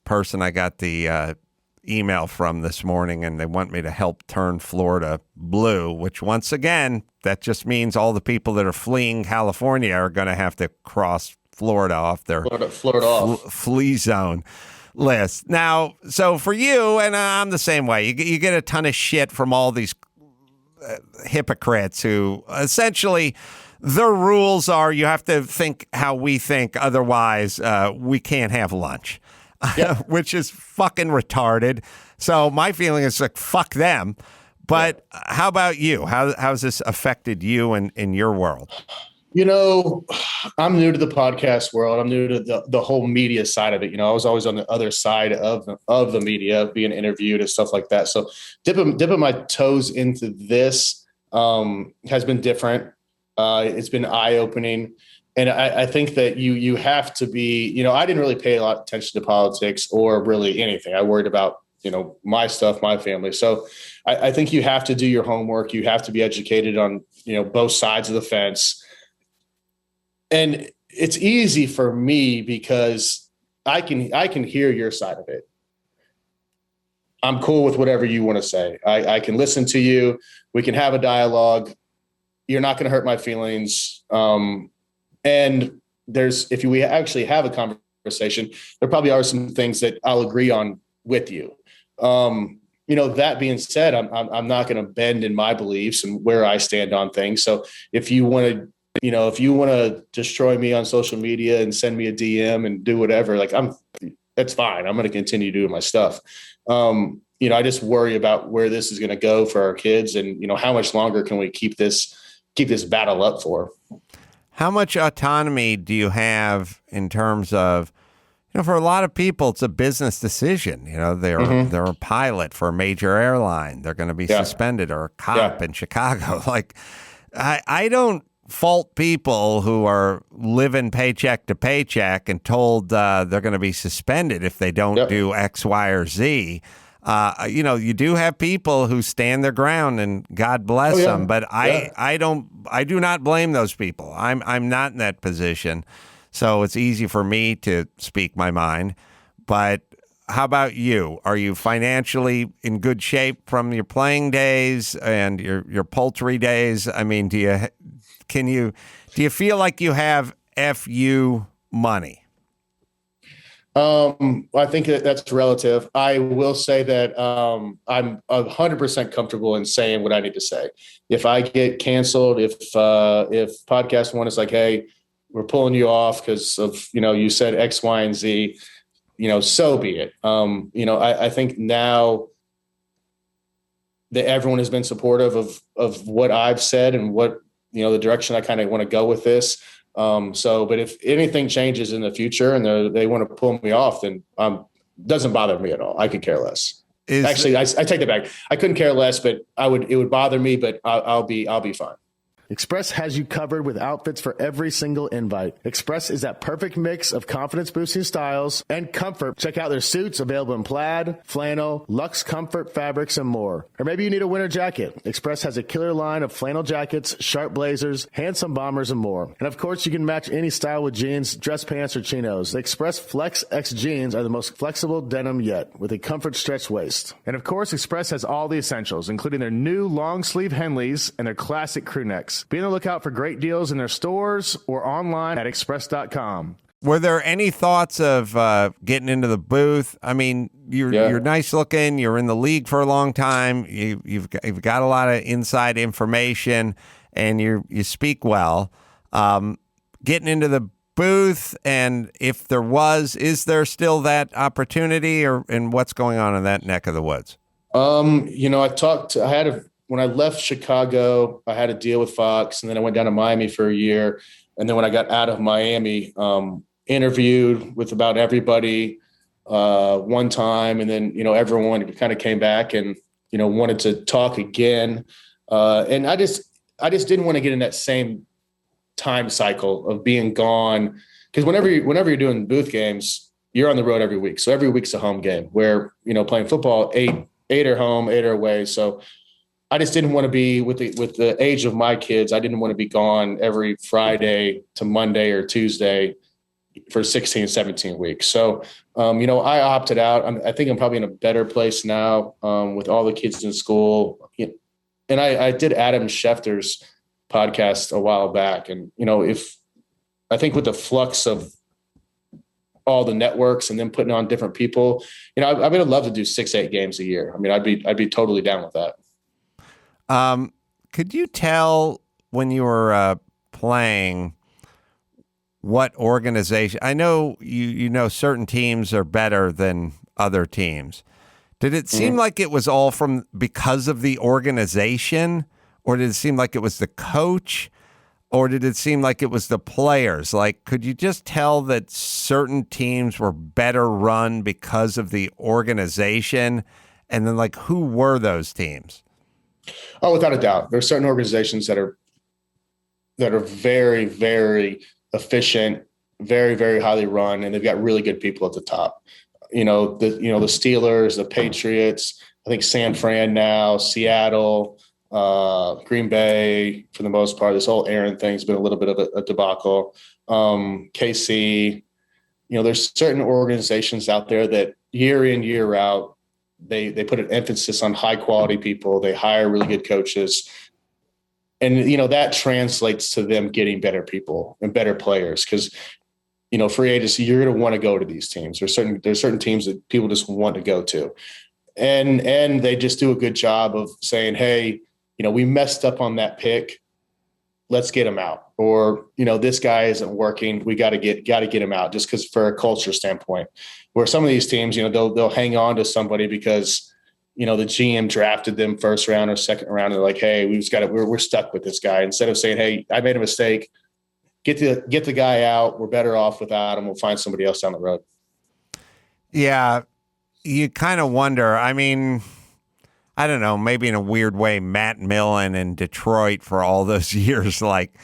person I got the email from this morning, and they want me to help turn Florida blue, which once again, that just means all the people that are fleeing California are going to have to cross Florida off their flee zone list. Now, so for you, and I'm the same way, you get a ton of shit from all these hypocrites who essentially their rules are you have to think how we think, otherwise we can't have lunch, which is fucking retarded. So my feeling is like, fuck them. But how about you? How's this affected you and in your world? I'm new to the podcast world. I'm new to the whole media side of it. I was always on the other side of the media, being interviewed and stuff like that. So dipping my toes into this has been different. It's been eye-opening. And I think that you have to be, I didn't really pay a lot of attention to politics or really anything. I worried about, my stuff, my family. So I think you have to do your homework. You have to be educated on, both sides of the fence. And it's easy for me because I can hear your side of it. I'm cool with whatever you want to say. I can listen to you. We can have a dialogue. You're not going to hurt my feelings. And if we actually have a conversation, there probably are some things that I'll agree on with you. That being said, I'm not going to bend in my beliefs and where I stand on things. So if you want to destroy me on social media and send me a DM and do whatever, that's fine. I'm going to continue doing my stuff. I just worry about where this is going to go for our kids and, how much longer can we keep this battle up for? How much autonomy do you have in terms of, for a lot of people, it's a business decision. They're a pilot for a major airline. They're going to be suspended, or a cop in Chicago. I don't fault people who are living paycheck to paycheck and told they're going to be suspended if they don't do X, Y, or Z. You do have people who stand their ground, and God bless them. But I do not blame those people. I'm not in that position, so it's easy for me to speak my mind. But how about you? Are you financially in good shape from your playing days and your poultry days? I mean, do you feel like you have FU money? I think that's relative. I will say that I'm 100% comfortable in saying what I need to say. If I get canceled, if podcast one is like, hey, we're pulling you off because of, you said X, Y, and Z, so be it. I think now that everyone has been supportive of what I've said and what, the direction I kind of want to go with this. But if anything changes in the future and they want to pull me off, then doesn't bother me at all. I could care less. Actually, I take that back. I couldn't care less, but it would bother me, but I'll be fine. Express has you covered with outfits for every single invite. Express is that perfect mix of confidence-boosting styles and comfort. Check out their suits available in plaid, flannel, luxe comfort fabrics, and more. Or maybe you need a winter jacket. Express has a killer line of flannel jackets, sharp blazers, handsome bombers, and more. And of course, you can match any style with jeans, dress pants, or chinos. The Express Flex X jeans are the most flexible denim yet, with a comfort stretch waist. And of course, Express has all the essentials, including their new long-sleeve Henleys and their classic crew necks. Be on the lookout for great deals in their stores or online at express.com. Were there any thoughts of getting into the booth? I mean, you're nice looking. You're in the league for a long time. You've got a lot of inside information, and you speak well. Getting into the booth, and if there is there still that opportunity, and what's going on in that neck of the woods? When I left Chicago, I had a deal with Fox, and then I went down to Miami for a year. And then when I got out of Miami, interviewed with about everybody one time. And then, everyone kind of came back and, wanted to talk again. And I just didn't want to get in that same time cycle of being gone. Because whenever you're doing booth games, you're on the road every week. So every week's a home game where, playing football, eight are home, 8 are away. So I just didn't want to be with the age of my kids. I didn't want to be gone every Friday to Monday or Tuesday for 16, 17 weeks. So, I opted out. I think I'm probably in a better place now with all the kids in school. And I did Adam Schefter's podcast a while back. And, I think with the flux of all the networks and then putting on different people, I would love to do 6-8 games a year. I mean, I'd be totally down with that. Could you tell when you were playing what organization? I know you know certain teams are better than other teams. Did it seem like it was all because of the organization, or did it seem like it was the coach, or did it seem like it was the players? Like, could you just tell that certain teams were better run because of the organization? And then, like, who were those teams? Oh, without a doubt. There are certain organizations that are very, very efficient, very, very highly run, and they've got really good people at the top. The Steelers, the Patriots, I think San Fran now, Seattle, Green Bay, for the most part. This whole Aaron thing's been a little bit of a debacle. KC, there's certain organizations out there that year in, year out, they put an emphasis on high quality people. They hire really good coaches. And, that translates to them getting better people and better players. Cause, free agency, you're going to want to go to these teams. There's certain teams that people just want to go to. And they just do a good job of saying, hey, we messed up on that pick. Let's get him out. Or, this guy isn't working. We got to get him out just because for a culture standpoint. Where some of these teams, they'll hang on to somebody because, the GM drafted them first round or second round. And they're like, hey, we're stuck with this guy. Instead of saying, hey, I made a mistake, get the guy out. We're better off without him. We'll find somebody else down the road. Yeah. You kind of wonder, I mean, I don't know, maybe in a weird way, Matt Millen in Detroit for all those years, like,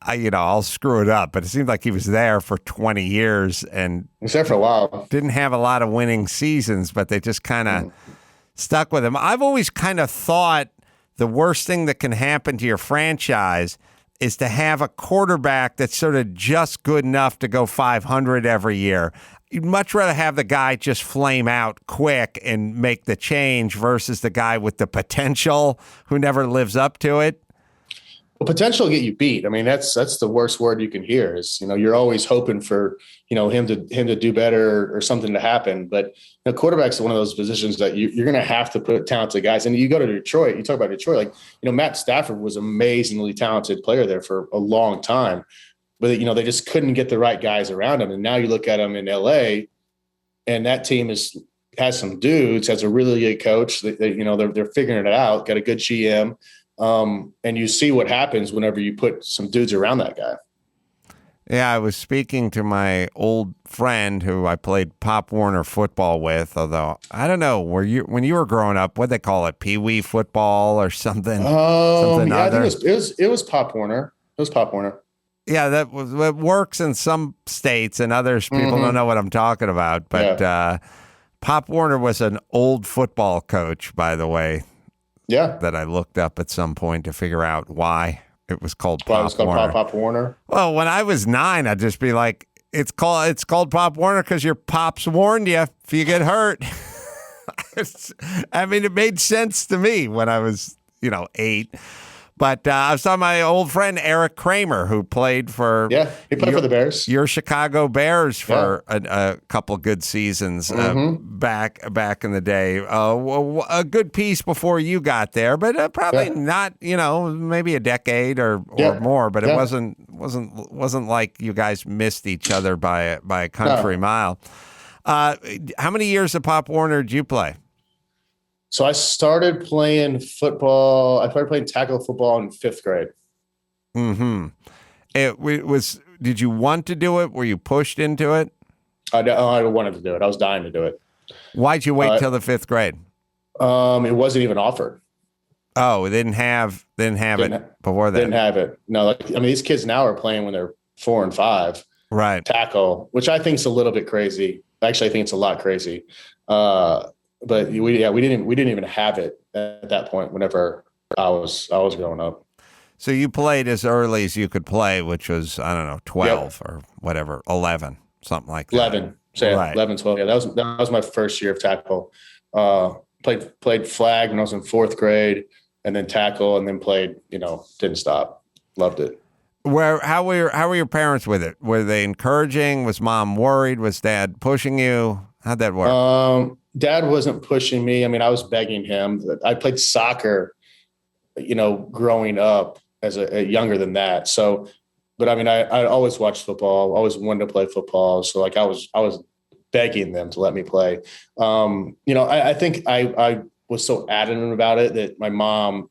I'll screw it up, but it seemed like he was there for 20 years and he was there for a while. Didn't have a lot of winning seasons, but they just kind of stuck with him. I've always kind of thought the worst thing that can happen to your franchise is to have a quarterback that's sort of just good enough to go 500 every year. You'd much rather have the guy just flame out quick and make the change versus the guy with the potential who never lives up to it. Well, potential will get you beat. I mean, that's the worst word you can hear is, you're always hoping for, him to do better or something to happen. But quarterback's one of those positions that you're going to have to put talented guys. And you go to Detroit, you talk about Detroit, Matt Stafford was an amazingly talented player there for a long time, but they just couldn't get the right guys around him. And now you look at him in LA and that team has some dudes, has a really good coach. They're figuring it out, got a good GM. And you see what happens whenever you put some dudes around that guy. Yeah, I was speaking to my old friend who I played Pop Warner football with, although I don't know, when you were growing up, what'd they call it? Pee-wee football or something? Something I other? think it was Pop Warner. It was Pop Warner. Yeah, that works in some states and others. People don't know what I'm talking about. But Pop Warner was an old football coach, by the way. Yeah, that I looked up at some point to figure out why it was called Pop Warner. It was called Pop Warner. Well, when I was 9, I'd just be like, it's called Pop Warner because your pops warned you if you get hurt. I mean, it made sense to me when I was 8. But I was talking to my old friend Eric Kramer, who played for he played for the Bears, your Chicago Bears for a couple good seasons back in the day. A good piece before you got there, but probably not. Maybe a decade or more. But it wasn't like you guys missed each other by a country mile. How many years of Pop Warner did you play? So I started playing football. I started playing tackle football in 5th grade. Mm-hmm. Did you want to do it? Were you pushed into it? I wanted to do it. I was dying to do it. Why'd you wait till the 5th grade? It wasn't even offered. Oh, they didn't have it before that. Didn't have it. No, these kids now are playing when they're 4 and 5. Right. Tackle, which I think is a little bit crazy. Actually, I think it's a lot crazy. But we didn't even have it at that point whenever I was growing up. So you played as early as you could play, which was, I don't know, 12 or whatever, 11, something like that. 11. So right. 11, 12. Yeah, that was my first year of tackle. Played flag when I was in 4th grade, and then tackle, and then played, didn't stop. Loved it. How were your parents with it? Were they encouraging? Was mom worried? Was dad pushing you? How'd that work? Dad wasn't pushing me. I mean, I was begging him. I played soccer, growing up as a younger than that. So, but I mean, I always watched football, always wanted to play football. So I was begging them to let me play. I think I was so adamant about it that my mom,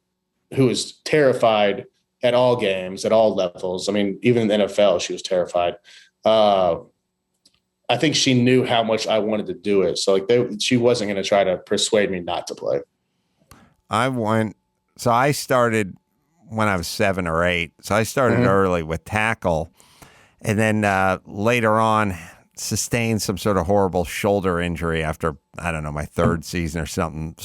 who was terrified at all games, at all levels. I mean, even in the NFL, she was terrified. I think she knew how much I wanted to do it. So she wasn't going to try to persuade me not to play. So I started when I was 7 or 8. So I started early with tackle, and then later on sustained some sort of horrible shoulder injury after, I don't know, my 3rd season or something.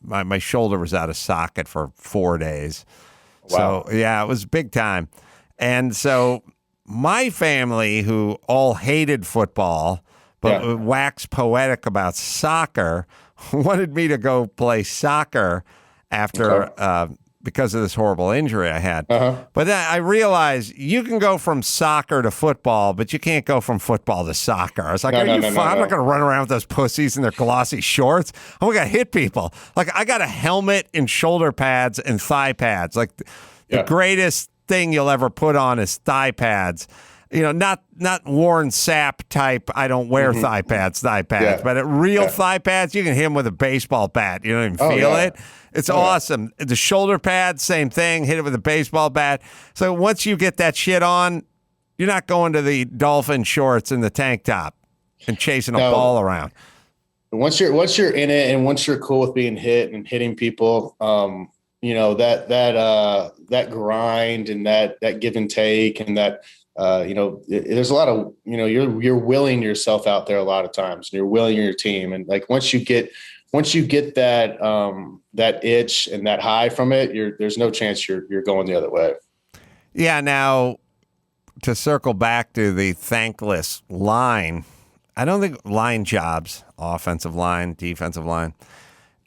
My shoulder was out of socket for 4 days. Wow. So yeah, it was big time. And so my family, who all hated football but waxed poetic about soccer, wanted me to go play soccer after because of this horrible injury I had. But then I realized you can go from soccer to football, but you can't go from football to soccer. I was like, I'm not going to run around with those pussies in their glossy shorts. I'm going to hit people. Like, I got a helmet and shoulder pads and thigh pads. Like, the greatest thing you'll ever put on is thigh pads. Not Warren Sapp type, I don't wear thigh pads, but real thigh pads, you can hit them with a baseball bat. You don't even feel it. It's awesome. The shoulder pads, same thing, hit it with a baseball bat. So once you get that shit on, you're not going to the dolphin shorts and the tank top and chasing a ball around. Once you're in it, and once you're cool with being hit and hitting people, that grind and that give and take, and that there's a lot of you're willing yourself out there a lot of times, and you're willing your team, and like once you get once you get that that itch and that high from it, there's no chance you're going the other way. Yeah. Now, to circle back to the thankless line, I don't think line jobs, offensive line, defensive line,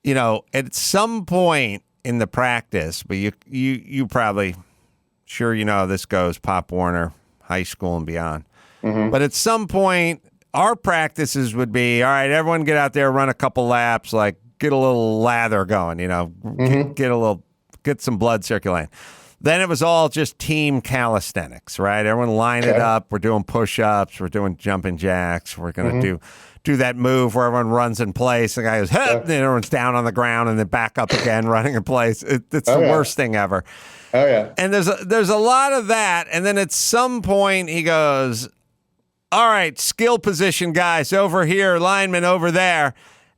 at some point in the practice, but you probably, sure how this goes, Pop Warner, high school and beyond. Mm-hmm. But at some point, our practices would be, all right, everyone get out there, run a couple laps, like get a little lather going, mm-hmm. get some blood circulating. Then it was all just team calisthenics, right? Everyone line it up. We're doing push-ups. We're doing jumping jacks. We're going to do that move where everyone runs in place. The guy goes, and everyone's down on the ground and then back up again, running in place. It's the worst thing ever. Oh, yeah. And there's a lot of that. And then at some point he goes, all right, skill position guys over here, linemen over there.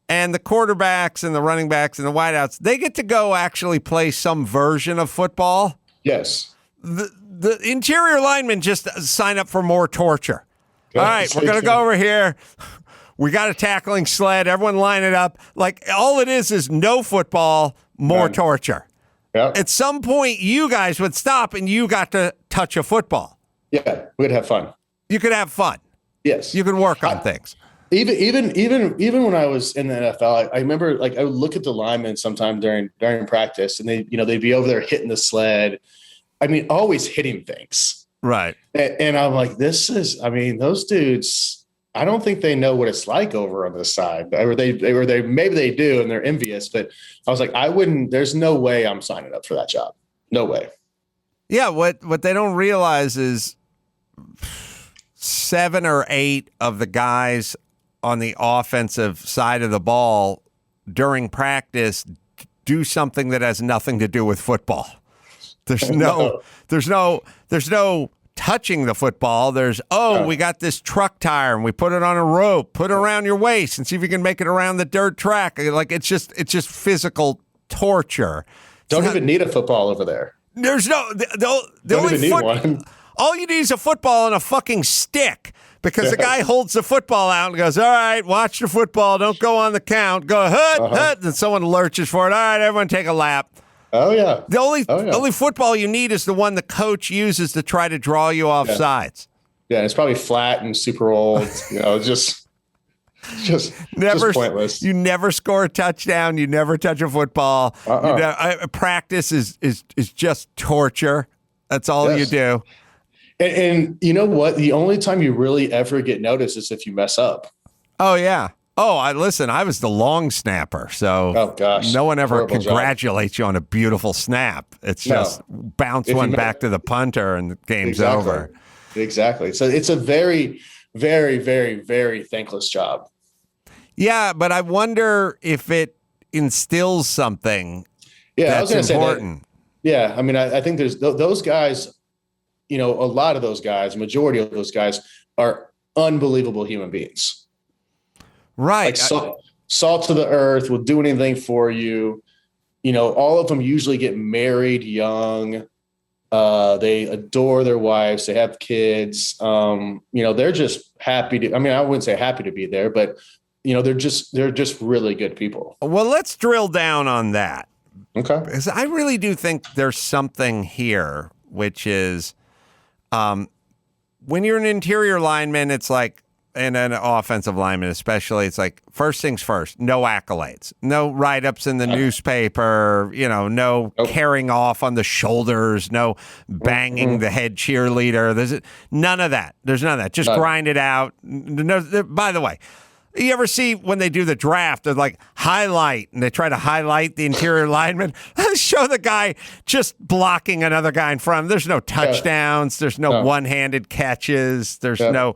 And the quarterbacks and the running backs and the wideouts, they get to go actually play some version of football. Yes. The interior linemen just sign up for more torture. All right, we're going to go over here. We got a tackling sled. Everyone line it up. Like, all it is no football, more torture. Yep. At some point, you guys would stop and you got to touch a football. Yeah, we'd have fun. You could have fun. Yes. You can work on things. Even when I was in the NFL, I remember, like, I would look at the linemen sometime during practice, and they'd be over there hitting the sled. I mean, always hitting things. Right. And I'm like, those dudes, I don't think they know what it's like over on this side. Or they maybe they do and they're envious, but I was like, there's no way I'm signing up for that job. No way. Yeah, what they don't realize is 7 or 8 of the guys on the offensive side of the ball during practice do something that has nothing to do with football. There's no touching the football. We got this truck tire and we put it on a rope, put it around your waist and see if you can make it around the dirt track. Like, it's just physical torture. Don't even need a football over there. There's the only need one. All you need is a football and a fucking stick. Because the guy holds the football out and goes, all right, watch the football. Don't go on the count. Go, hut. And someone lurches for it. All right, everyone take a lap. Oh, yeah. The only football you need is the one the coach uses to try to draw you off sides. Yeah, it's probably flat and super old. Just pointless. You never score a touchdown. You never touch a football. Practice is just torture. That's all you do. And you know what? The only time you really ever get noticed is if you mess up. Oh, yeah. Oh, I was the long snapper. So no one ever congratulates you on a beautiful snap. It's just bounce one back to the punter and the game's over. Exactly. So it's a very, very, very, very thankless job. Yeah, but I wonder if it instills something that's important. Yeah, I mean, I think there's those guys. A lot of those guys, majority of those guys are unbelievable human beings. Right. Like salt to the earth, will do anything for you. All of them usually get married young. They adore their wives. They have kids. They're just happy to, I wouldn't say happy to be there, but they're just really good people. Well, let's drill down on that. Okay. Because I really do think there's something here, which is, when you're an interior lineman, it's like, and an offensive lineman especially, it's like, first things first, no accolades, no write-ups in the newspaper, no carrying off on the shoulders, no banging the head cheerleader. There's none of that. There's none of that. Just grind it out. No, by the way, you ever see when they do the draft, they're like highlight, and they try to highlight the interior lineman, show the guy just blocking another guy in front of him. There's no touchdowns. There's no one-handed catches. There's no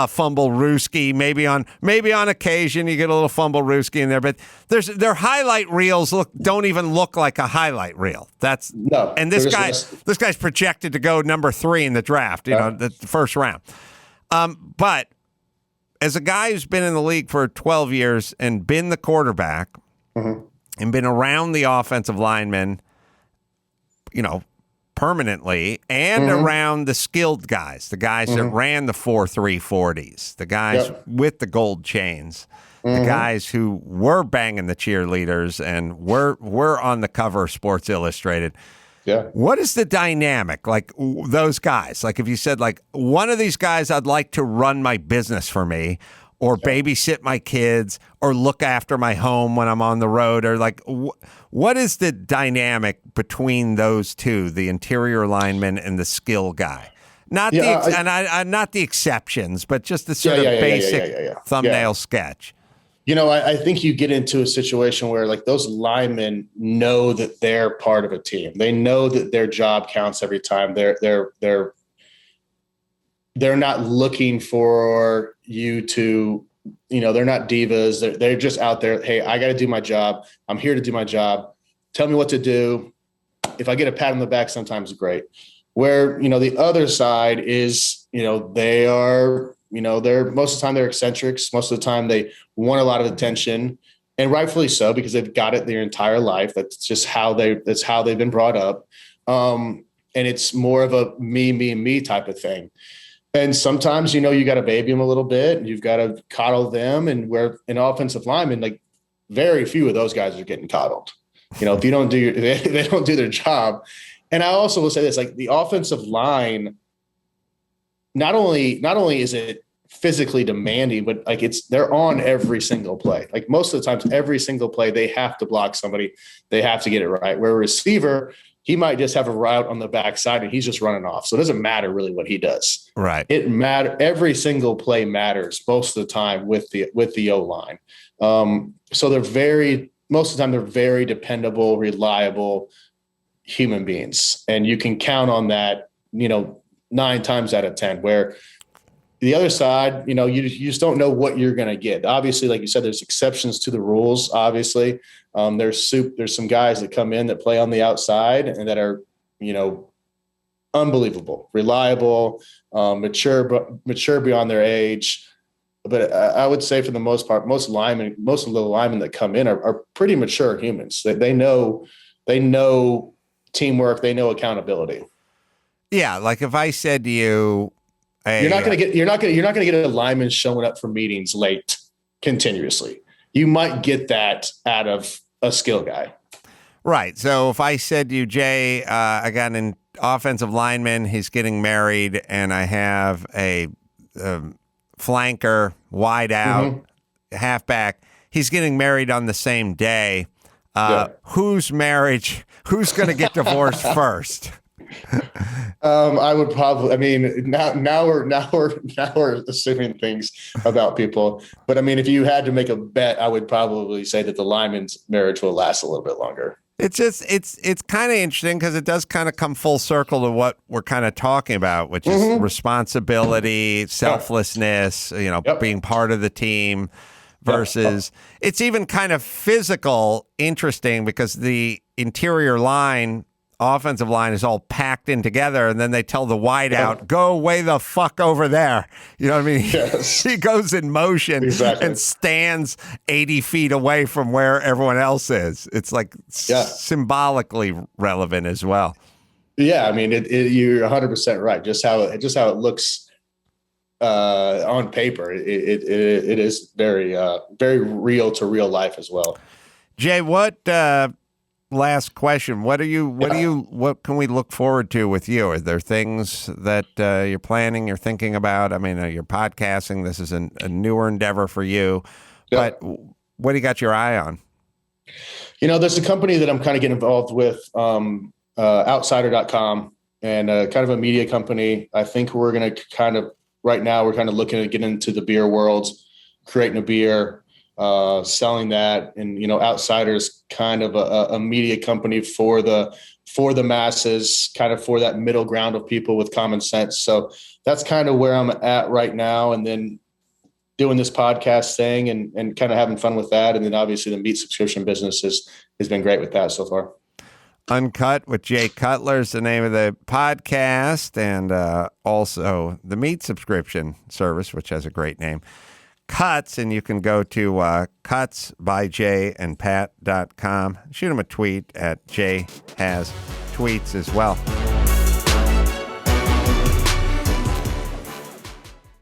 fumble rooski. Maybe on occasion you get a little fumble rooski in there, but their highlight reels don't even look like a highlight reel. And this guy's projected to go number 3 in the draft, the first round. But as a guy who's been in the league for 12 years and been the quarterback and been around the offensive linemen, permanently and around the skilled guys, the guys that ran the 4.3 40s, the guys with the gold chains, the guys who were banging the cheerleaders and were on the cover of Sports Illustrated. Yeah. What is the dynamic? Like those guys, like if you said like one of these guys, I'd like to run my business for me or babysit my kids or look after my home when I'm on the road, or like what is the dynamic between those two, the interior lineman and the skill guy? Not not the exceptions, but just the sort of basic thumbnail sketch. You know, I think you get into a situation where like those linemen know that they're part of a team. They know that their job counts every time. They're not looking for you to, you know, they're not divas. They're just out there. Hey, I got to do my job. I'm here to do my job. Tell me what to do. If I get a pat on the back, sometimes great. Where, you know, the other side is, you know, they are, you know, they're most of the time they're eccentrics. Most of the time they want a lot of attention, and rightfully so, because they've got it their entire life. That's just that's how they've been brought up. And it's more of a me type of thing. And sometimes, you know, you got to baby them a little bit and you've got to coddle them. And where an offensive lineman, like very few of those guys are getting coddled. You know, if you don't they don't do their job. And I also will say this, like the offensive line, not only is it physically demanding, but like they're on every single play. Like most of the times, every single play, they have to block somebody. They have to get it right. Where a receiver, he might just have a route on the backside and he's just running off. So it doesn't matter really what he does. Right. It matter. Every single play matters most of the time with the O-line. So most of the time they're very dependable, reliable human beings. And you can count on that, you know, 9 times out of 10, where the other side, you know, you just don't know what you're going to get. Obviously, like you said, there's exceptions to the rules. Obviously, there's some guys that come in that play on the outside and that are, you know, unbelievable, reliable, mature beyond their age. But I would say for the most part, most of the linemen that come in are pretty mature humans. They know teamwork, they know accountability. Yeah, like if I said to you, hey, you're not going to get a lineman showing up for meetings late continuously. You might get that out of a skill guy. Right. So if I said to you, Jay, I got an offensive lineman, he's getting married, and I have a flanker, wide out, halfback, he's getting married on the same day. Whose going to get divorced first? I would probably, I mean, now we're assuming things about people, but I mean, if you had to make a bet, I would probably say that the lineman's marriage will last a little bit longer. It's just, it's kind of interesting because it does kind of come full circle to what we're kind of talking about, which is responsibility, selflessness, you know, being part of the team versus it's even kind of physical interesting because the interior line, offensive line is all packed in together, and then they tell the wideout, go way the fuck over there. You know what I mean? Yes. He goes in motion and stands 80 feet away from where everyone else is. It's like symbolically relevant as well. Yeah, I mean, you're 100% right. Just how it looks on paper, it is very very real to real life as well. Jay, what? Last question. What can we look forward to with you? Are there things that you're planning, you're thinking about? I mean, you're podcasting. This is a newer endeavor for you, but what do you got your eye on? You know, there's a company that I'm kind of getting involved with, outsider.com, and kind of a media company. I think we're going to right now we're kind of looking to get into the beer world, creating a beer, selling that, and you know, Outsider's kind of a media company for the masses, kind of for that middle ground of people with common sense. So that's kind of where I'm at right now, and then doing this podcast thing and kind of having fun with that, and then obviously the meat subscription business has been great with that so far. Uncut with Jay Cutler is the name of the podcast, and also the meat subscription service, which has a great name, Cuts, and you can go to cutsbyjayandpat.com. Shoot him a tweet at Jay Has Tweets as well.